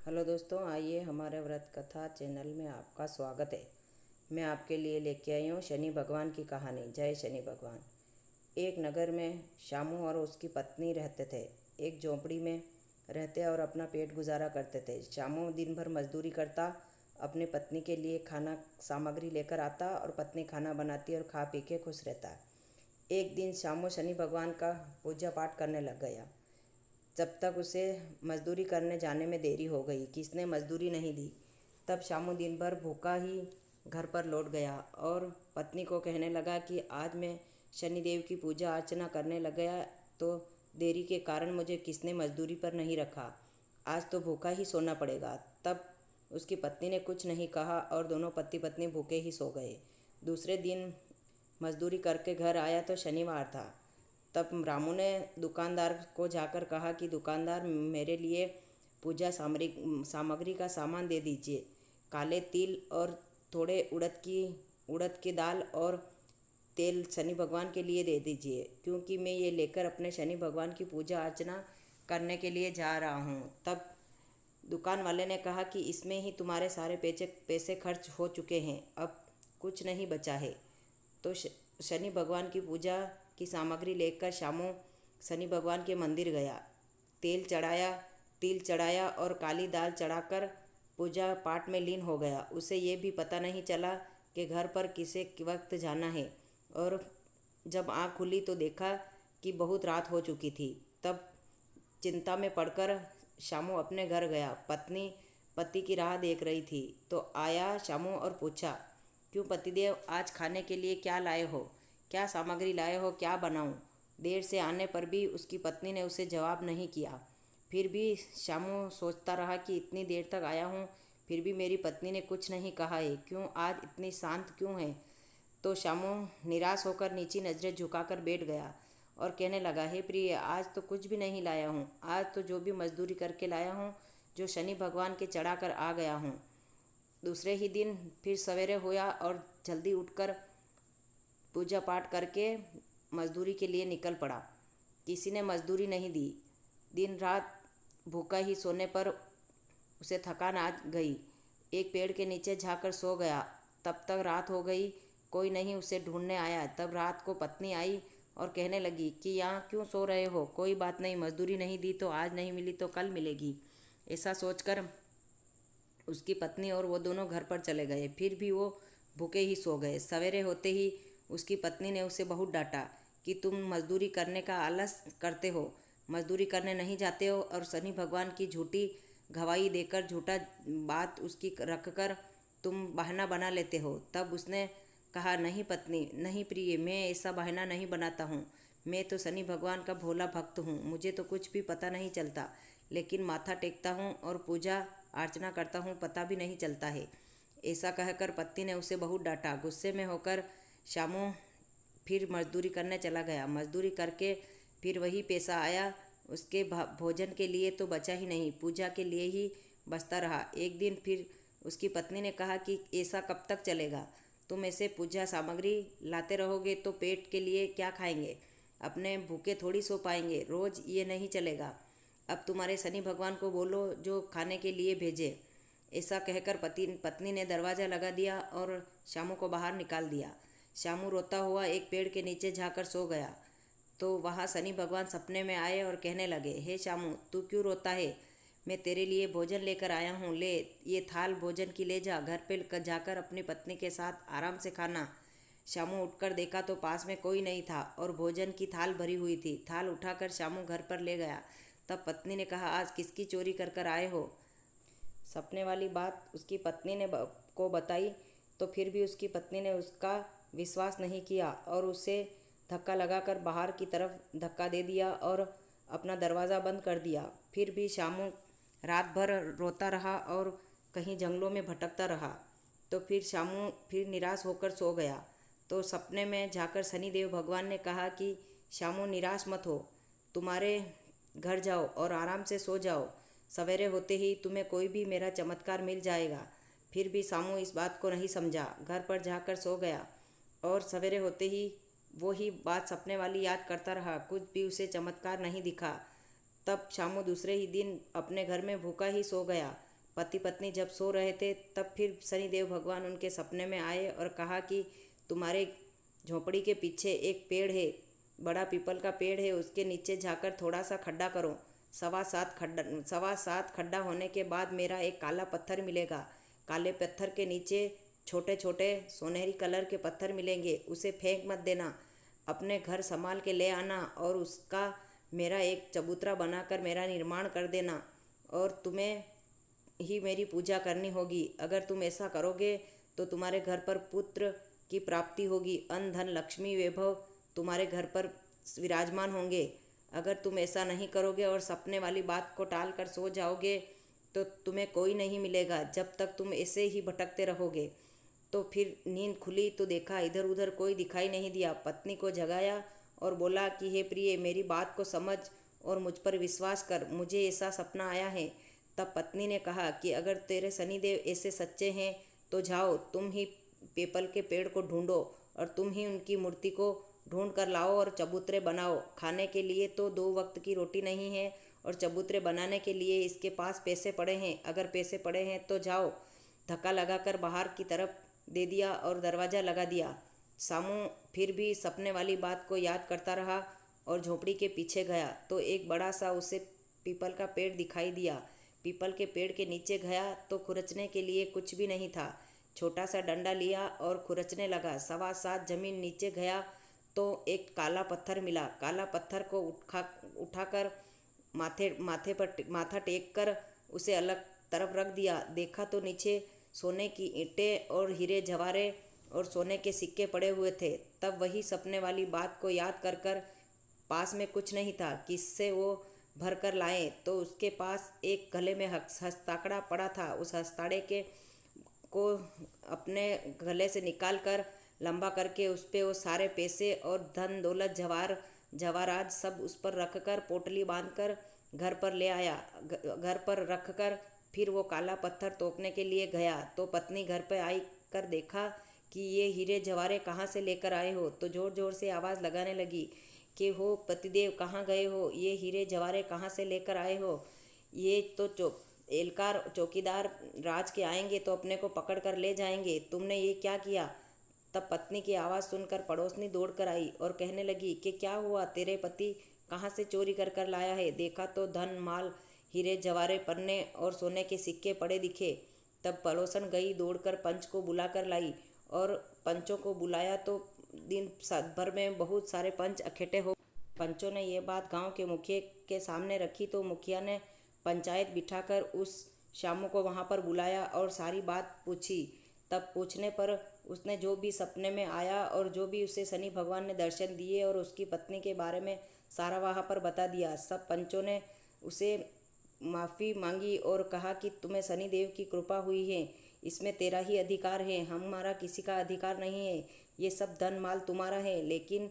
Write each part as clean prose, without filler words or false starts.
Hello दोस्तों, आइए हमारे व्रत कथा चैनल में आपका स्वागत है। मैं आपके लिए लेके आई हूँ शनि भगवान की कहानी। जय शनि भगवान। एक नगर में शामू और उसकी पत्नी रहते थे। एक झोंपड़ी में रहते और अपना पेट गुजारा करते थे। शामू दिन भर मजदूरी करता, अपनी पत्नी के लिए खाना सामग्री लेकर आता और पत्नी खाना बनाती और खा पी के खुश रहता। एक दिन शामू शनि भगवान का पूजा पाठ करने लग गया। जब तक उसे मजदूरी करने जाने में देरी हो गई, किसने मजदूरी नहीं दी। तब शामू दिन भर भूखा ही घर पर लौट गया और पत्नी को कहने लगा कि आज मैं शनिदेव की पूजा अर्चना करने लग गया, तो देरी के कारण मुझे किसने मजदूरी पर नहीं रखा। आज तो भूखा ही सोना पड़ेगा। तब उसकी पत्नी ने कुछ नहीं कहा और दोनों पति पत्नी भूखे ही सो गए। दूसरे दिन मजदूरी करके घर आया तो शनिवार था। तब रामू ने दुकानदार को जाकर कहा कि दुकानदार, मेरे लिए पूजा सामग्री का सामान दे दीजिए। काले तिल और थोड़े उड़द की दाल और तेल शनि भगवान के लिए दे दीजिए, क्योंकि मैं ये लेकर अपने शनि भगवान की पूजा अर्चना करने के लिए जा रहा हूँ। तब दुकान वाले ने कहा कि इसमें ही तुम्हारे सारे पैसे खर्च हो चुके हैं, अब कुछ नहीं बचा है। तो शनि भगवान की पूजा की सामग्री लेकर शामू शनि भगवान के मंदिर गया। तेल चढ़ाया, तिल चढ़ाया और काली दाल चढ़ाकर पूजा पाठ में लीन हो गया। उसे ये भी पता नहीं चला कि घर पर किसे वक्त जाना है, और जब आँख खुली तो देखा कि बहुत रात हो चुकी थी। तब चिंता में पड़कर शामू अपने घर गया। पत्नी पति की राह देख रही थी तो आया शामू और पूछा, क्यों पतिदेव, आज खाने के लिए क्या लाए हो? क्या सामग्री लाए हो? क्या बनाऊं? देर से आने पर भी उसकी पत्नी ने उसे जवाब नहीं किया। फिर भी शामू सोचता रहा कि इतनी देर तक आया हूँ, फिर भी मेरी पत्नी ने कुछ नहीं कहा है, क्यों आज इतनी शांत क्यों है? तो शामू निराश होकर नीची नज़रें झुकाकर बैठ गया और कहने लगा, हे प्रिय, आज तो कुछ भी नहीं लाया हूँ। आज तो जो भी मजदूरी करके लाया हूँ, जो शनि भगवान के चढ़ा कर आ गया हूँ। दूसरे ही दिन फिर सवेरे हुआ और जल्दी उठकर पूजा पाठ करके मजदूरी के लिए निकल पड़ा। किसी ने मजदूरी नहीं दी। दिन रात भूखा ही सोने पर उसे थकान आ गई। एक पेड़ के नीचे जाकर सो गया। तब तक रात हो गई, कोई नहीं उसे ढूंढने आया। तब रात को पत्नी आई और कहने लगी कि यहाँ क्यों सो रहे हो? कोई बात नहीं, मजदूरी नहीं दी तो आज नहीं मिली तो कल मिलेगी। ऐसा सोचकर उसकी पत्नी और वो दोनों घर पर चले गए। फिर भी वो भूखे ही सो गए। सवेरे होते ही उसकी पत्नी ने उसे बहुत डांटा कि तुम मजदूरी करने का आलस करते हो, मजदूरी करने नहीं जाते हो और शनि भगवान की झूठी गवाही देकर झूठा बात उसकी रखकर तुम बहाना बना लेते हो। तब उसने कहा, नहीं पत्नी, नहीं प्रिय, मैं ऐसा बहाना नहीं बनाता हूँ। मैं तो शनि भगवान का भोला भक्त हूँ, मुझे तो कुछ भी पता नहीं चलता, लेकिन माथा टेकता हूँ और पूजा अर्चना करता हूँ, पता भी नहीं चलता है। ऐसा कहकर पत्नी ने उसे बहुत डांटा। गुस्से में होकर शामू फिर मजदूरी करने चला गया। मजदूरी करके फिर वही पैसा आया, उसके भोजन के लिए तो बचा ही नहीं, पूजा के लिए ही बचता रहा। एक दिन फिर उसकी पत्नी ने कहा कि ऐसा कब तक चलेगा? तुम ऐसे पूजा सामग्री लाते रहोगे तो पेट के लिए क्या खाएंगे? अपने भूखे थोड़ी सो पाएंगे, रोज़ ये नहीं चलेगा। अब तुम्हारे शनि भगवान को बोलो जो खाने के लिए भेजे। ऐसा कहकर पत्नी ने दरवाज़ा लगा दिया और शामू को बाहर निकाल दिया। शामू रोता हुआ एक पेड़ के नीचे जाकर सो गया। तो वहाँ शनि भगवान सपने में आए और कहने लगे, हे शामू, तू क्यों रोता है? मैं तेरे लिए भोजन लेकर आया हूँ, ले ये थाल भोजन की ले जा, घर पे जाकर अपनी पत्नी के साथ आराम से खाना। शामू उठकर देखा तो पास में कोई नहीं था और भोजन की थाल भरी हुई थी। थाल उठाकर शामू घर पर ले गया। तब पत्नी ने कहा, आज किसकी चोरी कर कर आए हो? सपने वाली बात उसकी पत्नी ने को बताई तो फिर भी उसकी पत्नी ने उसका विश्वास नहीं किया और उसे धक्का लगाकर बाहर की तरफ धक्का दे दिया और अपना दरवाज़ा बंद कर दिया। फिर भी शामू रात भर रोता रहा और कहीं जंगलों में भटकता रहा। तो फिर शामू फिर निराश होकर सो गया। तो सपने में जाकर शनिदेव भगवान ने कहा कि शामू, निराश मत हो, तुम्हारे घर जाओ और आराम से सो जाओ, सवेरे होते ही तुम्हें कोई भी मेरा चमत्कार मिल जाएगा। फिर भी शामू इस बात को नहीं समझा, घर पर जाकर सो गया और सवेरे होते ही वो ही बात सपने वाली याद करता रहा, कुछ भी उसे चमत्कार नहीं दिखा। तब शामू दूसरे ही दिन अपने घर में भूखा ही सो गया। पति पत्नी जब सो रहे थे तब फिर शनिदेव भगवान उनके सपने में आए और कहा कि तुम्हारे झोपड़ी के पीछे एक पेड़ है, बड़ा पीपल का पेड़ है, उसके नीचे जाकर थोड़ा सा खड्डा करो। 7.25 खड्डा होने के बाद मेरा एक काला पत्थर मिलेगा। काले पत्थर के नीचे छोटे छोटे सुनहरी कलर के पत्थर मिलेंगे, उसे फेंक मत देना, अपने घर संभाल के ले आना और उसका मेरा एक चबूतरा बनाकर मेरा निर्माण कर देना और तुम्हें ही मेरी पूजा करनी होगी। अगर तुम ऐसा करोगे तो तुम्हारे घर पर पुत्र की प्राप्ति होगी, अन्न धन लक्ष्मी वैभव तुम्हारे घर पर विराजमान होंगे। अगर तुम ऐसा नहीं करोगे और सपने वाली बात को टाल कर सो जाओगे तो तुम्हें कोई नहीं मिलेगा जब तक तुम ऐसे ही भटकते रहोगे। तो फिर नींद खुली तो देखा इधर उधर कोई दिखाई नहीं दिया। पत्नी को जगाया और बोला कि हे प्रिय, मेरी बात को समझ और मुझ पर विश्वास कर, मुझे ऐसा सपना आया है। तब पत्नी ने कहा कि अगर तेरे शनिदेव ऐसे सच्चे हैं तो जाओ, तुम ही पीपल के पेड़ को ढूंढो और तुम ही उनकी मूर्ति को ढूंढ कर लाओ और चबूतरे बनाओ। खाने के लिए तो 2 वक्त की रोटी नहीं है और चबूतरे बनाने के लिए इसके पास पैसे पड़े हैं। अगर पैसे पड़े हैं तो जाओ। धक्का लगाकर बाहर की तरफ दे दिया और दरवाज़ा लगा दिया। सामू फिर भी सपने वाली बात को याद करता रहा और झोपड़ी के पीछे गया तो एक बड़ा सा उसे पीपल का पेड़ दिखाई दिया। पीपल के पेड़ के नीचे गया तो खुरचने के लिए कुछ भी नहीं था। छोटा सा डंडा लिया और खुरचने लगा। 7.25 जमीन नीचे गया तो एक काला पत्थर मिला। काला पत्थर को उठाकर माथे पर माथा टेक कर उसे अलग तरफ रख दिया। देखा तो नीचे सोने की ईंटें और हीरे जवाहरे और सोने के सिक्के पड़े हुए थे। तब वही सपने वाली बात को याद कर कर पास में कुछ नहीं था किससे वो भर कर लाएं तो उसके पास एक गले में हस्ताकड़ा पड़ा था। उस हस्ताड़े को अपने गले से निकाल कर लंबा करके उस पे वो सारे पैसे और धन दौलत जवाहरात सब उस पर रख कर पोटली बांध कर घर पर ले आया। घर पर रख कर फिर वो काला पत्थर तोड़ने के लिए गया तो पत्नी घर पर आई कर देखा कि ये हीरे जवाहरे कहाँ से लेकर आए हो, तो ज़ोर ज़ोर से आवाज़ लगाने लगी कि हो पतिदेव, कहाँ गए हो, ये हीरे जवाहरे कहाँ से लेकर आए हो। ये तो एलकार चौकीदार राज के आएंगे तो अपने को पकड़ कर ले जाएंगे, तुमने ये क्या किया। तब पत्नी की आवाज़ सुनकर पड़ोसनी दौड़ कर आई और कहने लगी कि क्या हुआ, तेरे पति कहाँ से चोरी कर कर लाया है। देखा तो धन माल हीरे जवाहरे पन्ने और सोने के सिक्के पड़े दिखे। तब पड़ोसन गई दौड़कर पंच को बुला कर लाई और पंचों को बुलाया तो दिन भर में बहुत सारे पंच इकट्ठे हो। पंचों ने ये बात गांव के मुखिया के सामने रखी तो मुखिया ने पंचायत बिठाकर उस शामू को वहां पर बुलाया और सारी बात पूछी। तब पूछने पर उसने जो भी सपने में आया और जो भी उसे शनि भगवान ने दर्शन दिए और उसकी पत्नी के बारे में सारा वहाँ पर बता दिया। सब पंचों ने उसे माफ़ी मांगी और कहा कि तुम्हें शनिदेव की कृपा हुई है, इसमें तेरा ही अधिकार है, हमारा किसी का अधिकार नहीं है, ये सब धन माल तुम्हारा है। लेकिन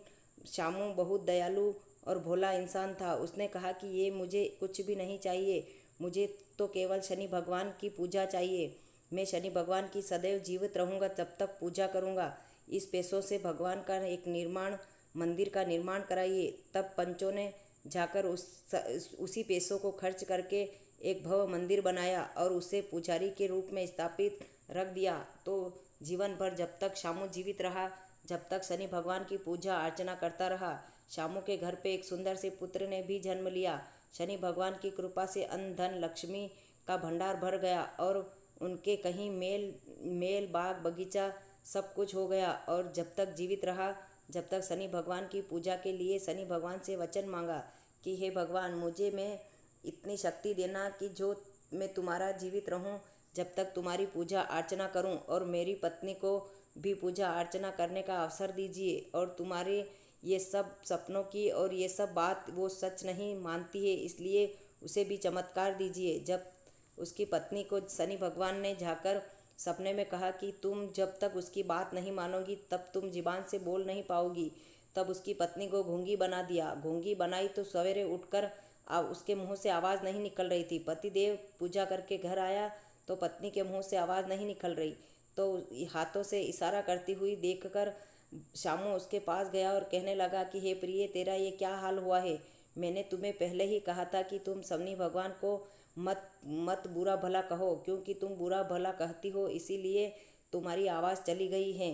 शामू बहुत दयालु और भोला इंसान था। उसने कहा कि ये मुझे कुछ भी नहीं चाहिए, मुझे तो केवल शनि भगवान की पूजा चाहिए। मैं शनि भगवान की सदैव जीवित रहूँगा, तब तक पूजा करूँगा। इस पैसों से भगवान का एक मंदिर का निर्माण कराइए। तब पंचों ने जाकर उसी पैसों को खर्च करके एक भव्य मंदिर बनाया और उसे पुजारी के रूप में स्थापित रख दिया। तो जीवन भर जब तक शामू जीवित रहा, जब तक शनि भगवान की पूजा अर्चना करता रहा, शामू के घर पे एक सुंदर से पुत्र ने भी जन्म लिया। शनि भगवान की कृपा से अन्न धन लक्ष्मी का भंडार भर गया और उनके कहीं मेल बाग बगीचा सब कुछ हो गया। और जब तक जीवित रहा, जब तक शनि भगवान की पूजा के लिए शनि भगवान से वचन मांगा कि हे भगवान, मुझे में इतनी शक्ति देना कि जो मैं तुम्हारा जीवित रहूं, जब तक तुम्हारी पूजा अर्चना करूं, और मेरी पत्नी को भी पूजा अर्चना करने का अवसर दीजिए। और तुम्हारे ये सब सपनों की और ये सब बात वो सच नहीं मानती है, इसलिए उसे भी चमत्कार दीजिए। जब उसकी पत्नी को शनि भगवान ने जाकर सपने में कहा कि तुम जब तक उसकी बात नहीं मानोगी तब तुम जीबान से बोल नहीं पाओगी, तब उसकी पत्नी को गूंगी बना दिया। गूंगी बनाई तो सवेरे उठकर उसके मुंह से आवाज़ नहीं निकल रही थी। पतिदेव पूजा करके घर आया तो पत्नी के मुंह से आवाज़ नहीं निकल रही, तो हाथों से इशारा करती हुई देखकर शामू उसके पास गया और कहने लगा कि हे प्रिय, तेरा ये क्या हाल हुआ है। मैंने तुम्हें पहले ही कहा था कि तुम शनि भगवान को मत मत बुरा भला कहो, क्योंकि तुम बुरा भला कहती हो इसीलिए तुम्हारी आवाज़ चली गई है।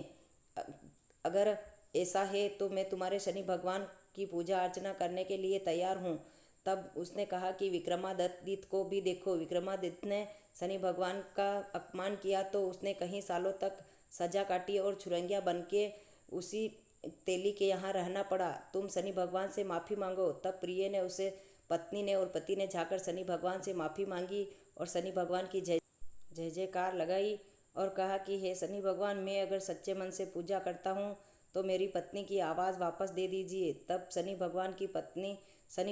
अगर ऐसा है तो मैं तुम्हारे शनि भगवान की पूजा अर्चना करने के लिए तैयार हूँ। तब उसने कहा कि विक्रमादित्य को भी देखो। विक्रमादित्य ने शनि भगवान का अपमान किया तो उसने कई सालों तक सजा काटी और छुरंगिया बन के उसी तेली के यहाँ रहना पड़ा। तुम शनि भगवान से माफ़ी मांगो। तब प्रिय ने उसे पत्नी ने और पति ने जाकर शनि भगवान से माफ़ी मांगी और शनि भगवान की जय जय जयकार लगाई और कहा कि हे शनि भगवान, मैं अगर सच्चे मन से पूजा करता हूँ तो मेरी पत्नी की आवाज़ वापस दे दीजिए। तब शनि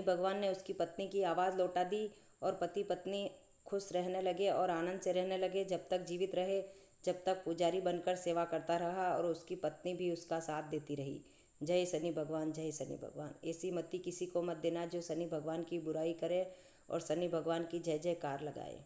भगवान ने उसकी पत्नी की आवाज़ लौटा दी और पति पत्नी खुश रहने लगे और आनंद से रहने लगे। जब तक जीवित रहे, जब तक पुजारी बनकर सेवा करता रहा और उसकी पत्नी भी उसका साथ देती रही। जय शनि भगवान, जय शनि भगवान। ऐसी मति किसी को मत देना जो शनि भगवान की बुराई करे और शनि भगवान की जय जयकार लगाए।